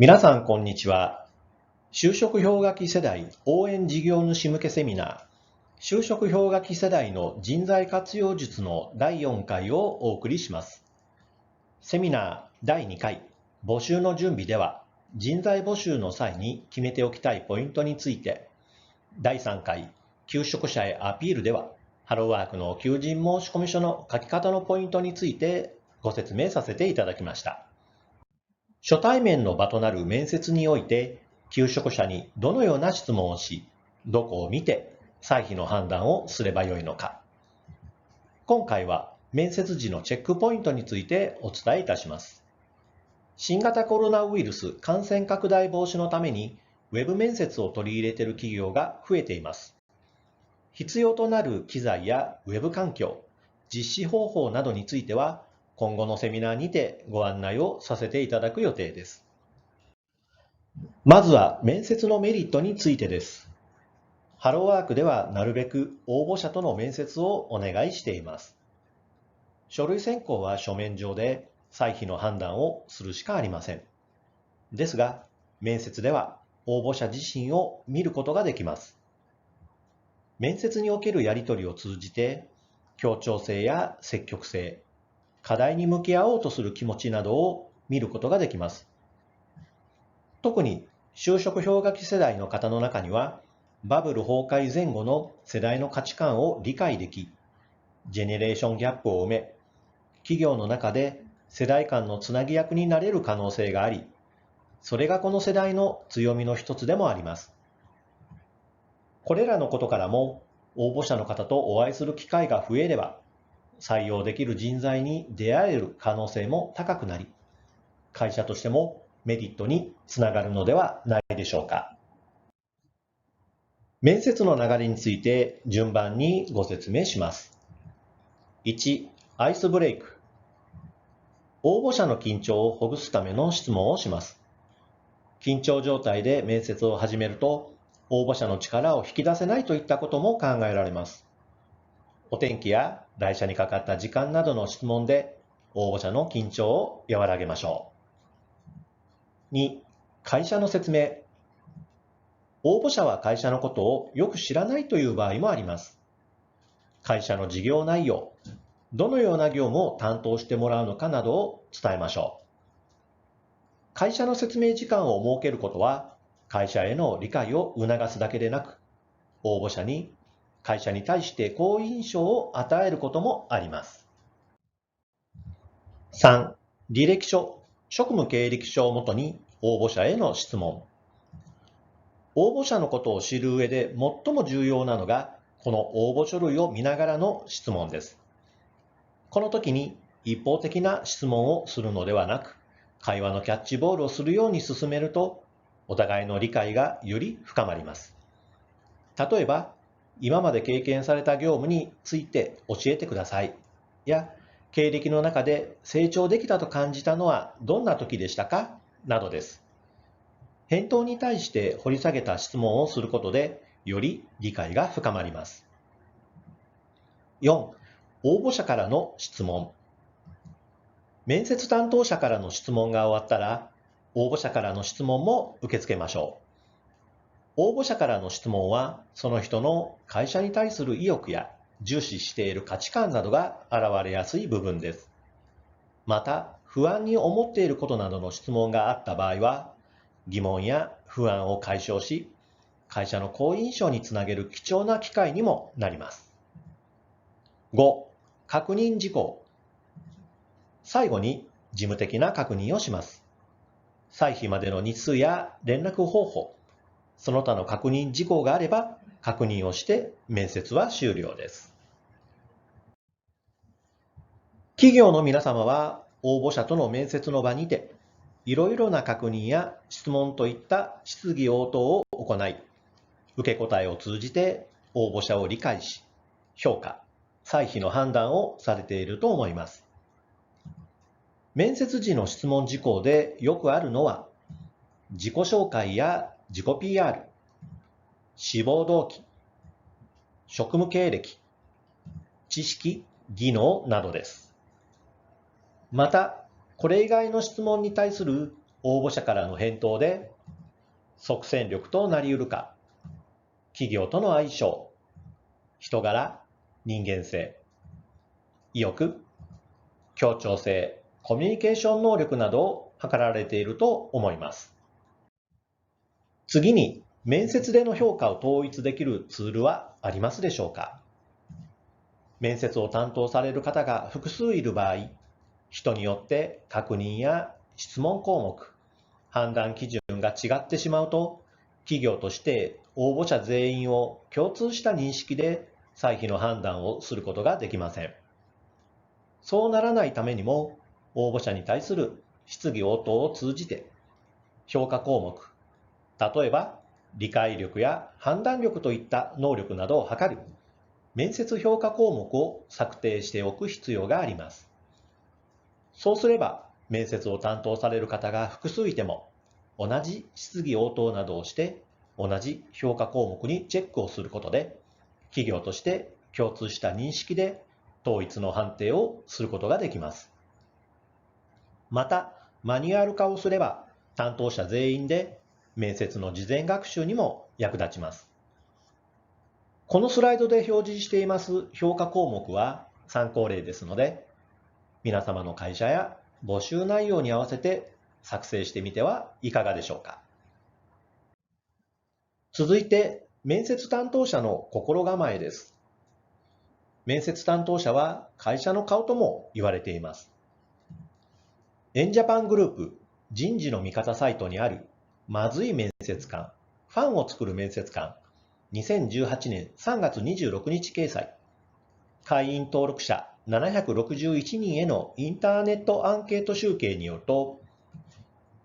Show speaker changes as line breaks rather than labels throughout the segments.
皆さん、こんにちは。就職氷河期世代応援事業主向けセミナー、就職氷河期世代の人材活用術の第4回をお送りします。セミナー第2回、募集の準備では、人材募集の際に決めておきたいポイントについて、第3回、求職者へアピールでは、ハローワークの求人申込書の書き方のポイントについてご説明させていただきました。初対面の場となる面接において、求職者にどのような質問をし、どこを見て採否の判断をすればよいのか。今回は面接時のチェックポイントについてお伝えいたします。新型コロナウイルス感染拡大防止のために、ウェブ面接を取り入れている企業が増えています。必要となる機材やウェブ環境、実施方法などについては、今後のセミナーにてご案内をさせていただく予定です。まずは面接のメリットについてです。ハローワークではなるべく応募者との面接をお願いしています。書類選考は書面上で採否の判断をするしかありません。ですが、面接では応募者自身を見ることができます。面接におけるやり取りを通じて、協調性や積極性、課題に向き合おうとする気持ちなどを見ることができます。特に就職氷河期世代の方の中には、バブル崩壊前後の世代の価値観を理解でき、ジェネレーションギャップを埋め、企業の中で世代間のつなぎ役になれる可能性があり、それがこの世代の強みの一つでもあります。これらのことからも、応募者の方とお会いする機会が増えれば、採用できる人材に出会える可能性も高くなり、会社としてもメリットにつながるのではないでしょうか。面接の流れについて順番にご説明します。1、アイスブレイク。応募者の緊張をほぐすための質問をします。緊張状態で面接を始めると、応募者の力を引き出せないといったことも考えられます。お天気や来社にかかった時間などの質問で、応募者の緊張を和らげましょう。2、会社の説明。応募者は会社のことをよく知らないという場合もあります。会社の事業内容、どのような業務を担当してもらうのかなどを伝えましょう。会社の説明時間を設けることは、会社への理解を促すだけでなく、応募者に会社に対して好印象を与えることもあります。3、履歴書、職務経歴書をもとに応募者への質問。応募者のことを知る上で最も重要なのが、この応募書類を見ながらの質問です。この時に一方的な質問をするのではなく、会話のキャッチボールをするように進めると、お互いの理解がより深まります。例えば、今まで経験された業務について教えてください。や、経歴の中で成長できたと感じたのはどんな時でしたかなどです。返答に対して掘り下げた質問をすることで、より理解が深まります。4、応募者からの質問。面接担当者からの質問が終わったら、応募者からの質問も受け付けましょう。応募者からの質問は、その人の会社に対する意欲や重視している価値観などが現れやすい部分です。また、不安に思っていることなどの質問があった場合は、疑問や不安を解消し、会社の好印象につなげる貴重な機会にもなります。5、確認事項。最後に事務的な確認をします。採否までの日数や連絡方法、その他の確認事項があれば確認をして面接は終了です。企業の皆様は応募者との面接の場にて、いろいろな確認や質問といった質疑応答を行い、受け答えを通じて応募者を理解し、評価、採否の判断をされていると思います。面接時の質問事項でよくあるのは、自己紹介や自己 PR、志望動機、職務経歴、知識、技能などです。また、これ以外の質問に対する応募者からの返答で即戦力となり得るか、企業との相性、人柄、人間性、意欲、協調性、コミュニケーション能力などを測られていると思います。次に、面接での評価を統一できるツールはありますでしょうか？面接を担当される方が複数いる場合、人によって確認や質問項目、判断基準が違ってしまうと、企業として応募者全員を共通した認識で歳費の判断をすることができません。そうならないためにも、応募者に対する質疑応答を通じて、評価項目、例えば理解力や判断力といった能力などを測る面接評価項目を策定しておく必要があります。そうすれば、面接を担当される方が複数いても、同じ質疑応答などをして、同じ評価項目にチェックをすることで、企業として共通した認識で統一の判定をすることができます。また、マニュアル化をすれば、担当者全員で面接の事前学習にも役立ちます。このスライドで表示しています評価項目は参考例ですので、皆様の会社や募集内容に合わせて作成してみてはいかがでしょうか。続いて、面接担当者の心構えです。面接担当者は会社の顔とも言われています。エンジャパングループ人事の味方サイトにあるまずい面接官、ファンを作る面接官、2018年3月26日掲載。会員登録者761人へのインターネットアンケート集計によると、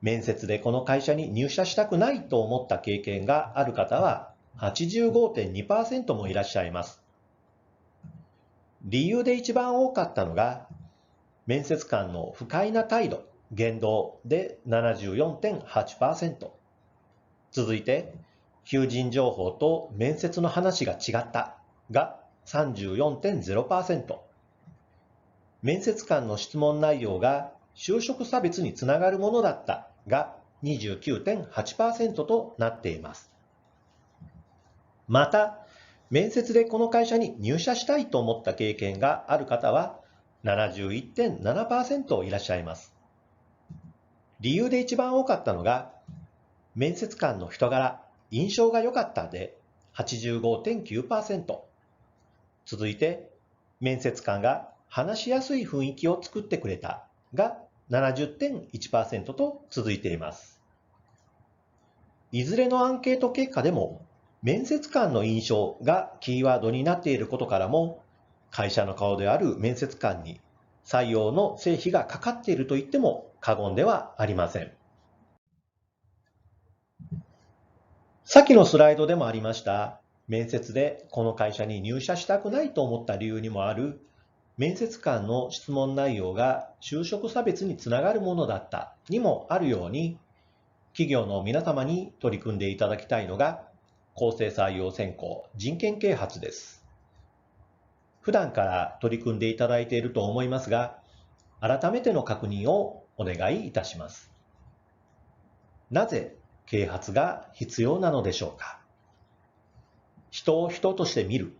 面接でこの会社に入社したくないと思った経験がある方は 85.2% もいらっしゃいます。理由で一番多かったのが、面接官の不快な態度、言動で 74.8%。続いて、求人情報と面接の話が違ったが 34.0%。面接官の質問内容が就職差別につながるものだったが 29.8% となっています。また、面接でこの会社に入社したいと思った経験がある方は 71.7% いらっしゃいます。理由で一番多かったのが、面接官の人柄、印象が良かったで 85.9%。続いて、面接官が話しやすい雰囲気を作ってくれたが 70.1% と続いています。いずれのアンケート結果でも、面接官の印象がキーワードになっていることからも、会社の顔である面接官に採用の成否がかかっていると言っても過言ではありません。先のスライドでもありました、面接でこの会社に入社したくないと思った理由にもある、面接官の質問内容が就職差別につながるものだったにもあるように、企業の皆様に取り組んでいただきたいのが、公正採用選考人権啓発です。普段から取り組んでいただいていると思いますが、改めての確認をお願いいたします。なぜ啓発が必要なのでしょうか。人を人として見る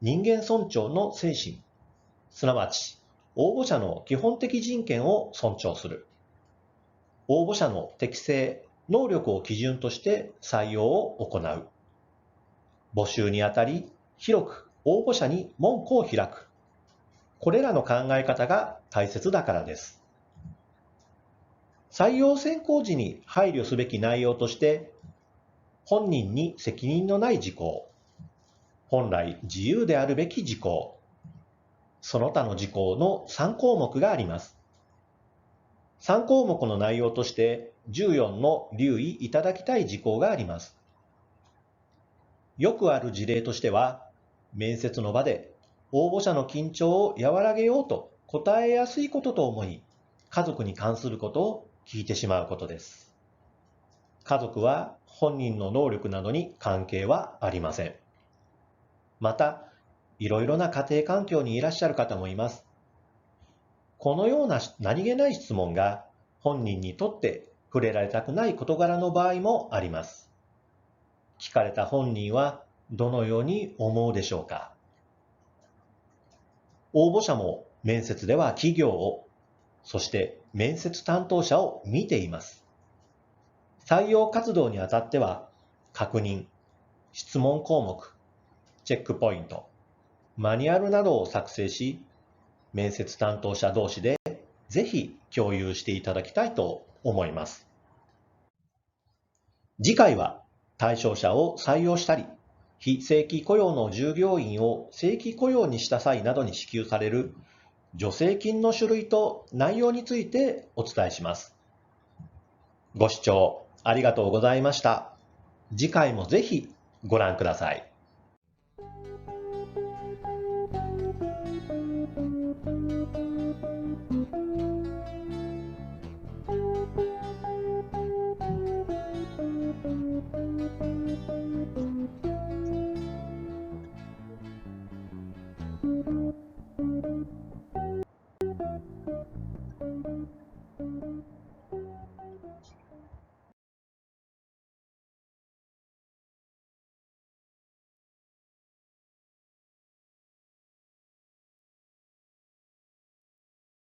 人間尊重の精神、すなわち応募者の基本的人権を尊重する。応募者の適性、能力を基準として採用を行う。募集にあたり、広く応募者に門戸を開く。これらの考え方が大切だからです。採用選考時に配慮すべき内容として、本人に責任のない事項、本来自由であるべき事項、その他の事項の3項目があります。3項目の内容として14の留意いただきたい事項があります。よくある事例としては、面接の場で応募者の緊張を和らげようと答えやすいことと思い、家族に関することを聞いてしまうことです。家族は本人の能力などに関係はありません。また、いろいろな家庭環境にいらっしゃる方もいます。このような何気ない質問が本人にとって触れられたくない事柄の場合もあります。聞かれた本人はどのように思うでしょうか。応募者も面接では企業を、そして面接担当者を見ています。採用活動にあたっては、確認、質問項目、チェックポイント、マニュアルなどを作成し、面接担当者同士でぜひ共有していただきたいと思います。次回は対象者を採用したり、非正規雇用の従業員を正規雇用にした際などに支給される助成金の種類と内容についてお伝えします。ご視聴ありがとうございました。次回もぜひご覧ください。